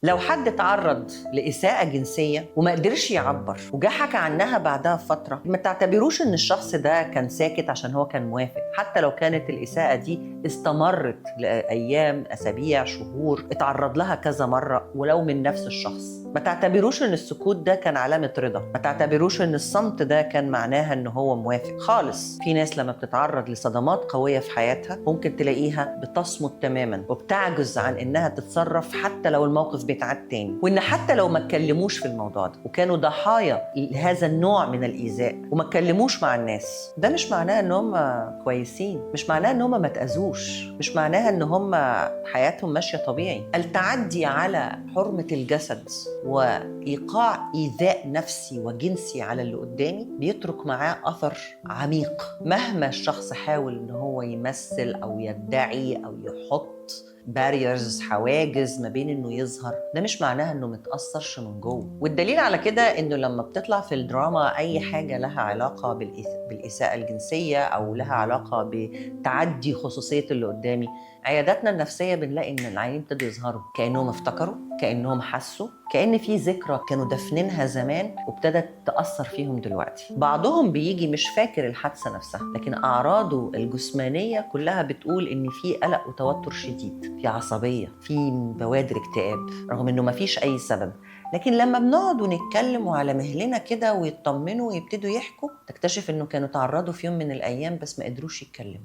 لو حد تعرض لإساءة جنسية وما قدرش يعبر وجا حكى عنها بعدها بفترة، ما تعتبروش إن الشخص ده كان ساكت عشان هو كان موافق، حتى لو كانت الإساءة دي استمرت لأيام، أسابيع، شهور، اتعرض لها كذا مرة ولو من نفس الشخص. ما تعتبروش إن السكوت ده كان علامة رضا، ما تعتبروش إن الصمت ده كان معناها إن هو موافق خالص. في ناس لما بتتعرض لصدمات قوية في حياتها ممكن تلاقيها بتصمت تماما وبتعجز عن إنها تتصرف حتى لو الموقف بيتعاد تاني، وإن حتى لو ما اتكلموش في الموضوع ده وكانوا ضحايا لهذا النوع من الإيذاء وما اتكلموش مع الناس، ده مش معناه إن هم كويسين، مش معناه إن هم ما تأذوش، مش معناها إن هم حياتهم ماشية طبيعي. التعدي على حرمة الجسد وإيقاع إيذاء نفسي وجنسي على اللي قدامي بيترك معاه أثر عميق مهما الشخص حاول إن هو يمثل أو يدعي أو يحط باريرز، حواجز ما بين انه يظهر. ده مش معناها انه متأثرش من جوه. والدليل على كده انه لما بتطلع في الدراما اي حاجة لها علاقة بالإساءة الجنسية او لها علاقة بتعدي خصوصية اللي قدامي، عياداتنا النفسية بنلاقي ان العيانين ابتدوا يظهروا كأنهم افتكروا، كأنهم حسوا، كأن في ذكرى كانوا دفنينها زمان وابتدت تأثر فيهم دلوقتي. بعضهم بيجي مش فاكر الحادثة نفسها، لكن أعراضه الجسمانية كلها بتقول إن في قلق وتوتر شديد، في عصبية، في بوادر اكتئاب، رغم إنه مفيش أي سبب. لكن لما بنقعد ونتكلم وعلى مهلنا كده ويطمنوا ويبتدوا يحكوا، تكتشف إنه كانوا تعرضوا في يوم من الأيام بس ما قدروش يتكلموا.